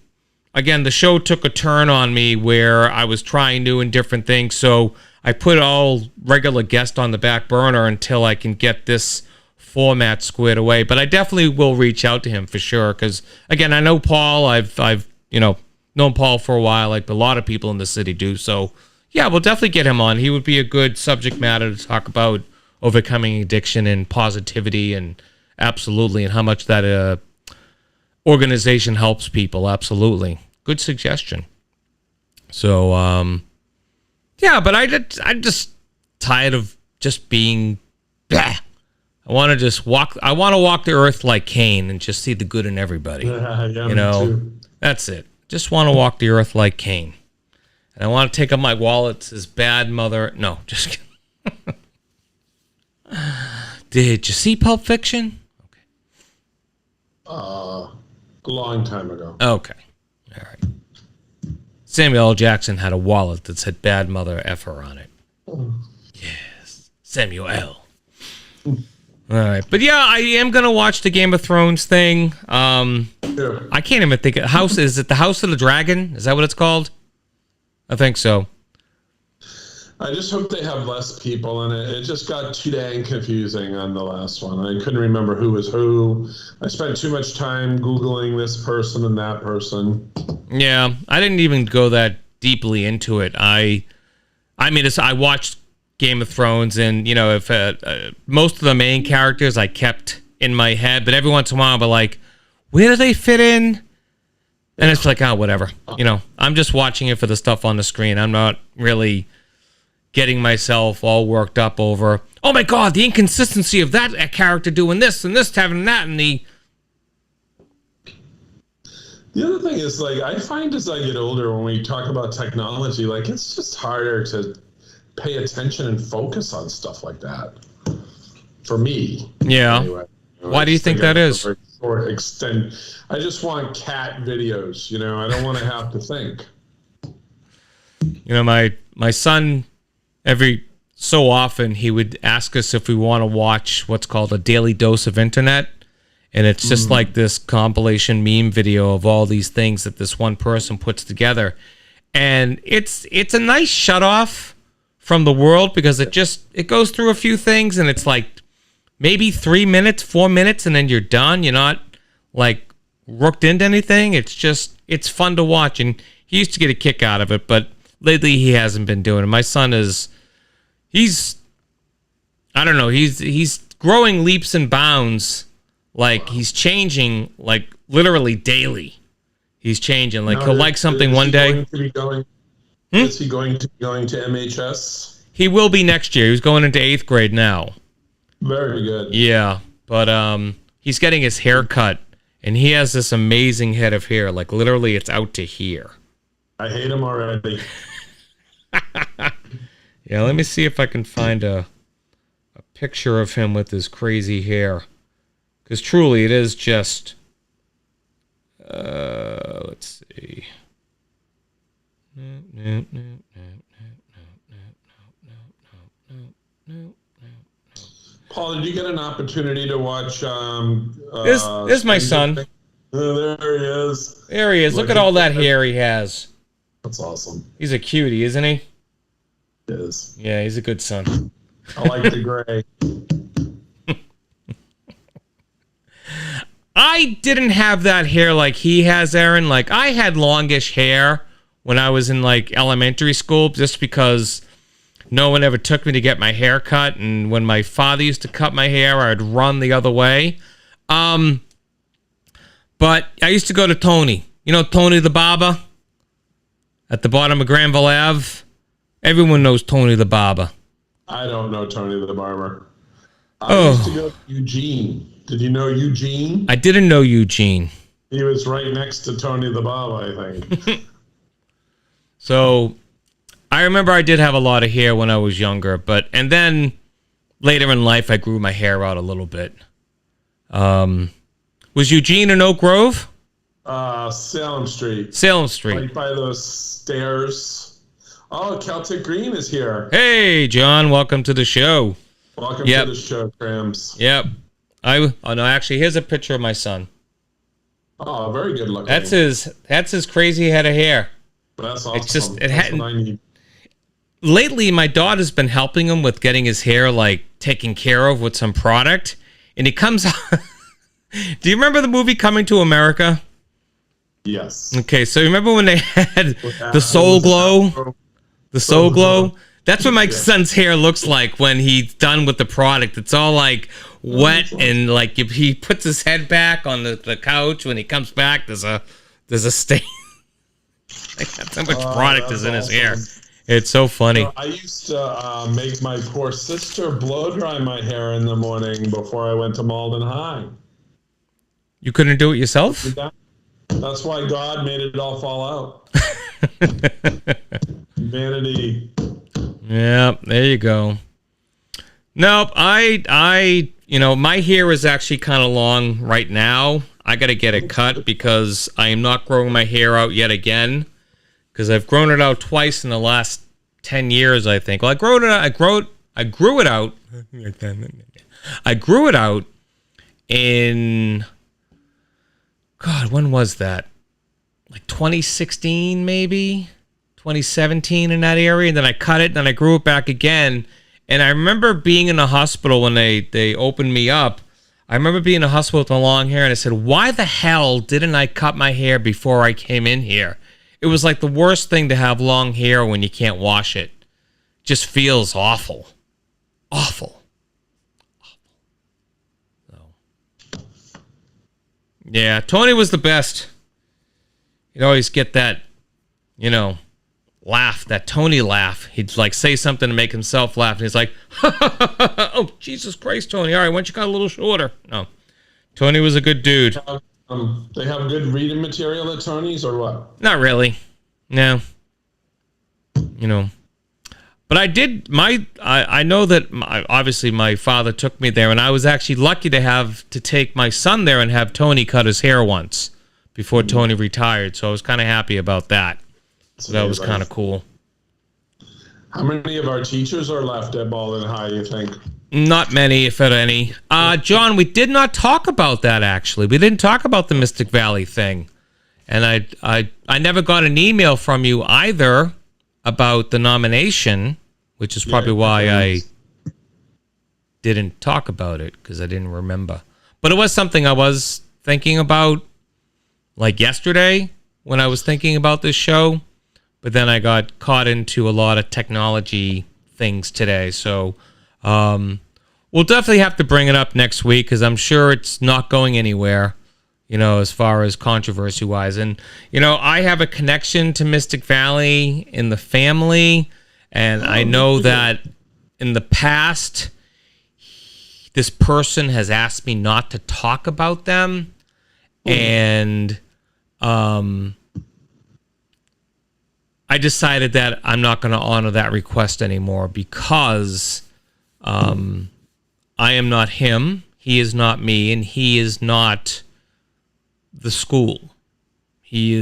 again, the show took a turn on me where I was trying new and different things. So I put all regular guests on the back burner until I can get this format squared away. But I definitely will reach out to him for sure. Because again, I know Paul. I've you know, known Paul for a while, like a lot of people in the city do. So yeah, we'll definitely get him on. He would be a good subject matter to talk about overcoming addiction and positivity, and absolutely, and how much that organization helps people. Absolutely. Good suggestion. So, yeah, but I'm just tired of just being, blah. I want to walk the earth like Cain and just see the good in everybody. Yeah, you know, that's it. Just want to walk the earth like Cain. And I want to take up my wallet, his bad mother. No, just kidding. Did you see Pulp Fiction? A long time ago. Okay. All right. Samuel L. Jackson had a wallet that said bad mother effer on it. Yes. Samuel L. All right. But yeah, I am going to watch the Game of Thrones thing. I can't even think. Is it the House of the Dragon? Is that what it's called? I think so. I just hope they have less people in it. It just got too dang confusing on the last one. I couldn't remember who was who. I spent too much time Googling this person and that person. Yeah, I didn't even go that deeply into it. I mean, I watched Game of Thrones, and, you know, if most of the main characters I kept in my head, but every once in a while I'll be like, where do they fit in? And it's like, oh, whatever. You know, I'm just watching it for the stuff on the screen. I'm not really getting myself all worked up over, oh my God, the inconsistency of that character doing this and this having that, and the other thing is, like, I find as I get older, when we talk about technology, like, it's just harder to pay attention and focus on stuff like that. For me. Yeah. Anyway. Why do you think that is? Or extend. I just want cat videos. I don't want to have to think. My son, every so often, he would ask us if we want to watch what's called a daily dose of internet. And it's just like this compilation meme video of all these things that this one person puts together. And it's a nice shut off from the world because it goes through a few things and it's like maybe 3 minutes, 4 minutes, and then you're done. You're not like rooked into anything. It's fun to watch. And he used to get a kick out of it, but lately he hasn't been doing it. My son he's growing leaps and bounds. Like he's changing like literally daily. He's changing. Like he'll like something one day. Is he going to MHS? He will be next year. He's going into 8th grade now. Very good. Yeah, but he's getting his hair cut, and he has this amazing head of hair. Like literally, it's out to here. I hate him already. Yeah, let me see if I can find a picture of him with his crazy hair. Because truly, it is just... let's see. No. Paul, did you get an opportunity to watch... There's my son. There he is. There he is. Look at all that hair he has. That's awesome. He's a cutie, isn't he? He is. Yeah, he's a good son. I like the gray. I didn't have that hair like he has, Aaron. Like, I had longish hair when I was in, like, elementary school just because no one ever took me to get my hair cut. And when my father used to cut my hair, I'd run the other way. But I used to go to Tony. You know Tony the Barber? At the bottom of Granville Ave? Everyone knows Tony the Barber. I don't know Tony the Barber. I used to go to Eugene. Did you know Eugene? I didn't know Eugene. He was right next to Tony the Barber, I think. So, I remember I did have a lot of hair when I was younger, and then later in life I grew my hair out a little bit. Was Eugene in Oak Grove? Salem Street. Salem Street. Right by those stairs. Oh, Celtic Green is here. Hey, John, welcome to the show. Welcome to the show, Crams. Yep. Oh no, actually, here's a picture of my son. Oh, very good looking. That's his crazy head of hair. That's awesome. It's just That's what I need. Lately, my daughter's been helping him with getting his hair like taken care of with some product, and he comes out. Do you remember the movie Coming to America? Yes. Okay, so remember when they had the Soul Glow? The Soul Glow? That's what my son's hair looks like when he's done with the product. It's all like wet and like he puts his head back on the couch. When he comes back, there's a stain. That's how much product is in his hair. It's so funny. I used to make my poor sister blow dry my hair in the morning before I went to Malden High. You couldn't do it yourself? That's why God made it all fall out. Vanity. Yeah, there you go. Nope, my hair is actually kind of long right now. I got to get it cut because I am not growing my hair out yet again. Because I've grown it out twice in the last 10 years, I think. Well, I grew it out in, God, when was that? Like 2016, maybe? 2017 in that area. And then I cut it, and then I grew it back again. And I remember being in the hospital when they opened me up. I remember being in the hospital with the long hair, and I said, why the hell didn't I cut my hair before I came in here? It was like the worst thing to have long hair when you can't wash it. Just feels awful. Awful. So. Yeah, Tony was the best. You'd always get that, laugh, that Tony laugh. He'd like say something to make himself laugh, and he's like, oh, Jesus Christ, Tony. All right, why don't you cut a little shorter? No. Tony was a good dude. They have good reading material at Tony's or what? Not really. No. But But I know that obviously my father took me there, and I was actually lucky to take my son there and have Tony cut his hair once before Tony retired. So I was kind of happy about that. So that was kind of cool. How many of our teachers are left at Baldwin High, you think? Not many, if any. John, we did not talk about that, actually. We didn't talk about the Mystic Valley thing. And I never got an email from you either about the nomination, which is probably why I didn't talk about it, because I didn't remember. But it was something I was thinking about, like yesterday, when I was thinking about this show. But then I got caught into a lot of technology things today. So we'll definitely have to bring it up next week, because I'm sure it's not going anywhere, as far as controversy-wise. And, I have a connection to Mystic Valley in the family, and I know that in the past, this person has asked me not to talk about them, and I decided that I'm not going to honor that request anymore, because I am not him, he is not me, and he is not the school. He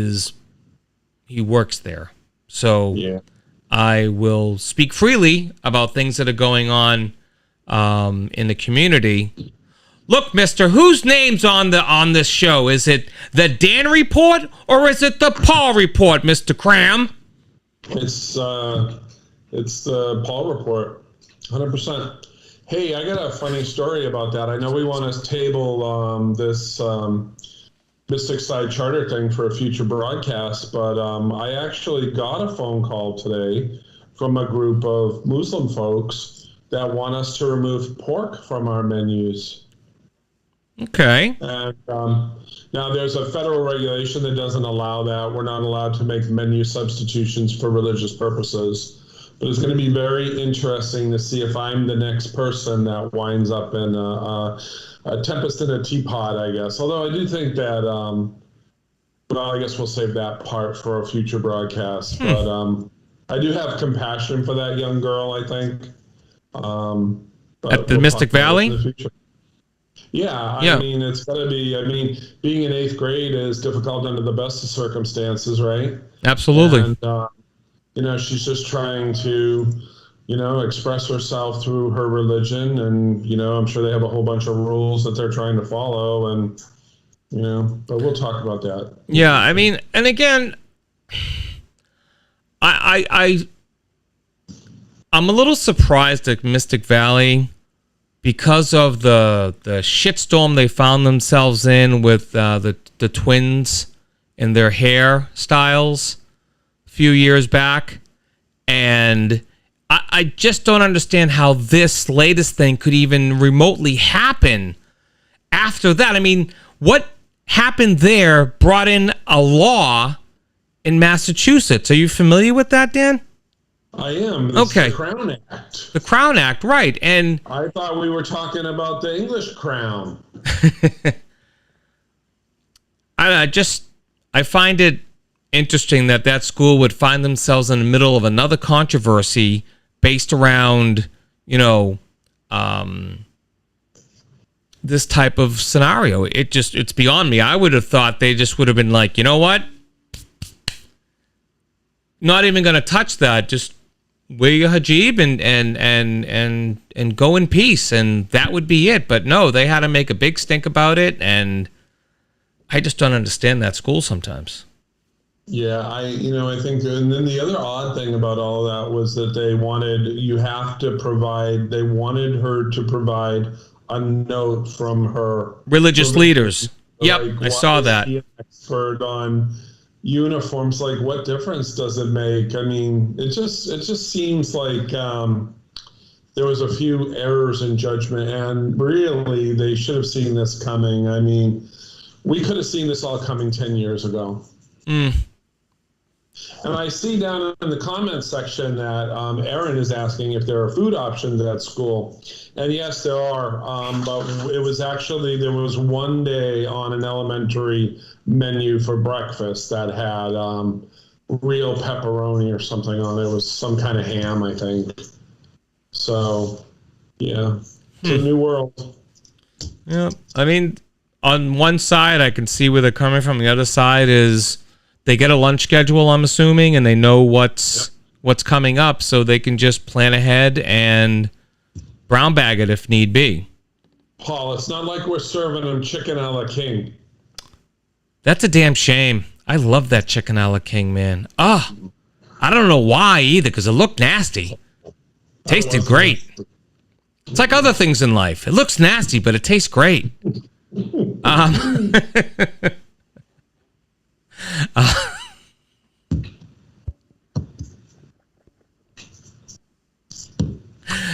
works there. So I will speak freely about things that are going on in the community. Look, mister, whose name's on this show? Is it the Dan Report or is it the Paul Report, Mr. Cram? It's the Paul Report, 100%. Hey, I got a funny story about that. I know we want to table this Mystic Side Charter thing for a future broadcast, but I actually got a phone call today from a group of Muslim folks that want us to remove pork from our menus. Okay. And now there's a federal regulation that doesn't allow that. We're not allowed to make menu substitutions for religious purposes. But it's going to be very interesting to see if I'm the next person that winds up in a tempest in a teapot, I guess. Although I do think that, well, I guess we'll save that part for a future broadcast. But I do have compassion for that young girl, I think. At the Mystic Valley? Yeah, I mean, it's got to be, being in 8th grade is difficult under the best of circumstances, right? Absolutely. And, she's just trying to, express herself through her religion. And, I'm sure they have a whole bunch of rules that they're trying to follow. And, but we'll talk about that. Yeah, and again, I'm a little surprised at Mystic Valley, because of the shitstorm they found themselves in with the twins and their hairstyles a few years back. And I just don't understand how this latest thing could even remotely happen after that. What happened there brought in a law in Massachusetts. Are you familiar with that, Dan? I am. Okay. The Crown Act. The Crown Act, right. And I thought we were talking about the English crown. I find it interesting that school would find themselves in the middle of another controversy based around, this type of scenario. It's beyond me. I would have thought they just would have been like, you know what? Not even going to touch that. Just wear your hijab and go in peace, and that would be it. But no, they had to make a big stink about it, and I just don't understand that school sometimes. Yeah, I think, and then the other odd thing about all of that was that they wanted her to provide a note from her religious leaders. Yep, like, I saw that. An expert on uniforms, like what difference does it make? It just seems like there was a few errors in judgment, and really they should have seen this coming. We could have seen this all coming 10 years ago. And I see down in the comments section that Aaron is asking if there are food options at school. And yes, there are. But it was actually, there was one day on an elementary menu for breakfast that had real pepperoni or something on it. It was some kind of ham, I think. So, yeah, it's a new world. Yeah, I mean, on one side, I can see where they're coming from. The other side is they get a lunch schedule, I'm assuming, and they know what's coming up, so they can just plan ahead and brown bag it if need be. Paul, it's not like we're serving them chicken a la king. That's a damn shame. I love that chicken a la king, man. I don't know why either, because it looked nasty. Tasted great. It's like other things in life. It looks nasty, but it tastes great.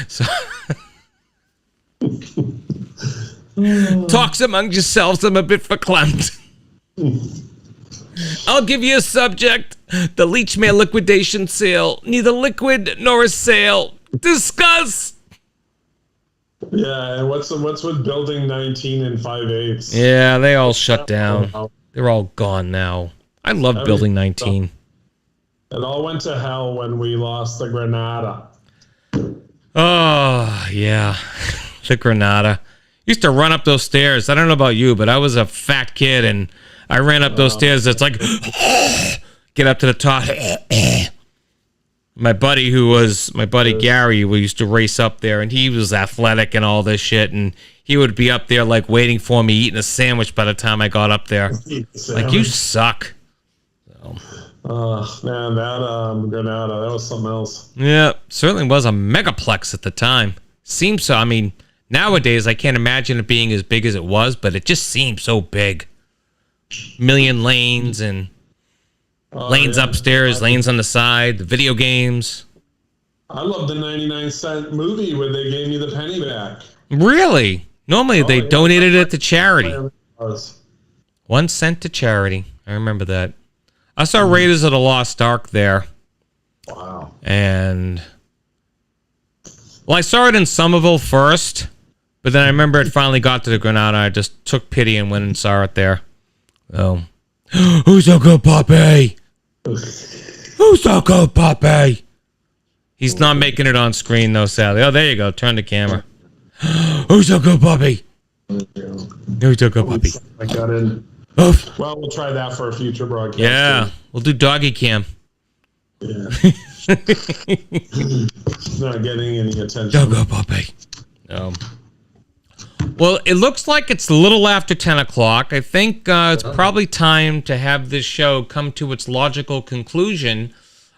So talks among yourselves. I'm a bit verklempt. I'll give you a subject. The Leechmere liquidation sale. Neither liquid nor a sale. Discuss. Yeah, and what's with Building 19 and 5/8? Yeah, they all shut down. They're all gone now. I love Building 19. It all went to hell when we lost the Granada. Oh, yeah. The Granada. Used to run up those stairs. I don't know about you, but I was a fat kid, and I ran up those stairs. It's like, get up to the top. My buddy Gary, we used to race up there, and he was athletic and all this shit, and he would be up there like waiting for me, eating a sandwich by the time I got up there. Like, you suck. So. Man, that Granada, that was something else. Yeah, certainly was a megaplex at the time. Seems so. I mean, nowadays I can't imagine it being as big as it was, but it just seems so big. Million lanes and lanes upstairs, lanes on the side, the video games. I love the 99-cent movie where they gave me the penny back. Really? Normally they donated it to charity. 1 cent to charity. I remember that. I saw Raiders of the Lost Ark there. Wow. And, well, I saw it in Somerville first, but then I remember it finally got to the Granada. I just took pity and went and saw it there. Oh. Who's a good puppy? Who's a good puppy? He's not making it on screen, though, sadly. Oh, there you go. Turn the camera. Who's a good puppy? Who's a good puppy? I got in. Oof. Well, we'll try that for a future broadcast. Yeah, we'll do doggy cam. Yeah. Not getting any attention. Doggo puppy. Well, it looks like it's a little after 10 o'clock. I think it's probably time to have this show come to its logical conclusion.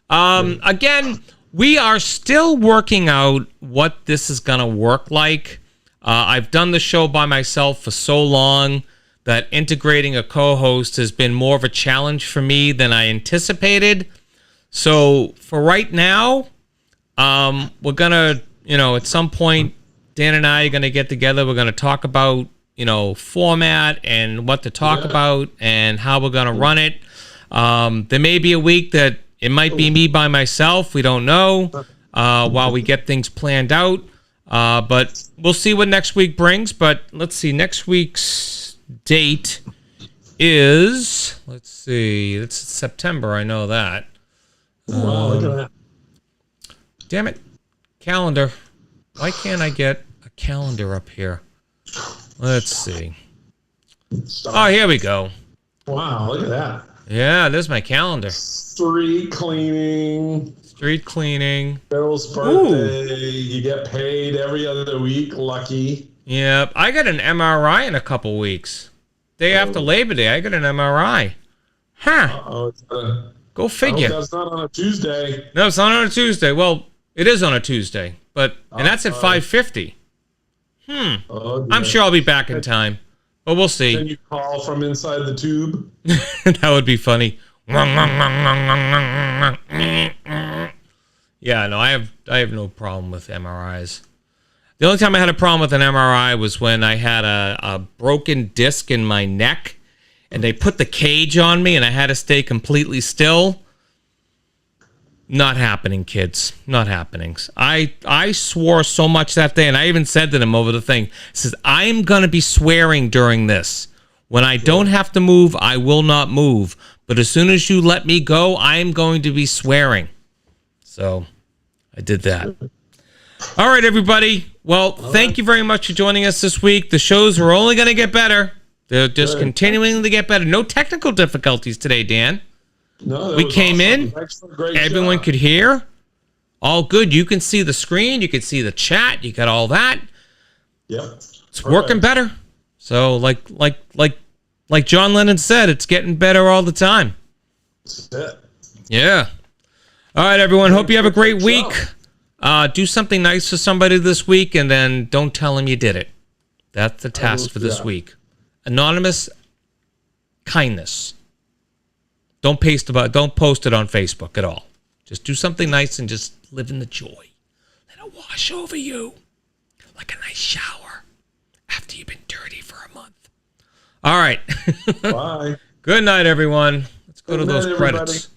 Again, we are still working out what this is going to work like. I've done the show by myself for so long that integrating a co-host has been more of a challenge for me than I anticipated. So for right now, we're going to, at some point, Dan and I are going to get together. We're going to talk about, format and what to talk about and how we're going to run it. There may be a week that it might be me by myself. We don't know while we get things planned out. But we'll see what next week brings. But let's see. Next week's date is, it's September. I know that. Wow, look at that. Damn it. Calendar. Why can't I get a calendar up here? Let's see. Oh, here we go. Wow, look at that. Yeah, there's my calendar. Street cleaning. Bill's birthday. Ooh. You get paid every other week. Lucky. Yeah, I got an MRI in a couple weeks. Day after Labor Day, I got an MRI. Huh. Go figure. That's not on a Tuesday. No, it's not on a Tuesday. Well, it is on a Tuesday, and that's at 5:50. I'm sure I'll be back in time, but we'll see. Can you call from inside the tube? That would be funny. Yeah, no, I have no problem with MRIs. The only time I had a problem with an MRI was when I had a broken disc in my neck, and they put the cage on me, and I had to stay completely still. Not happening, kids. Not happening. I swore so much that day, and I even said to them over the thing, I says, I'm going to be swearing during this. When I don't have to move, I will not move. But as soon as you let me go, I am going to be swearing. So I did that. All right, everybody. Well, thank you very much for joining us this week. The shows are only going to get better. They're just continuing to get better. No technical difficulties today, Dan. No, we came in. Everyone job. could hear. All good. You can see the screen. You can see the chat. You got all that. Yep. It's working better. So like John Lennon said, it's getting better all the time. That's it. Yeah. All right, everyone. Hope you have a great week. Do something nice for somebody this week, and then don't tell them you did it. That's the task for this week. Anonymous kindness. Don't post it on Facebook at all. Just do something nice and just live in the joy. Let it wash over you like a nice shower after you've been dirty for a month. All right. Bye. Good night, everyone. Let's go to those credits. Everybody.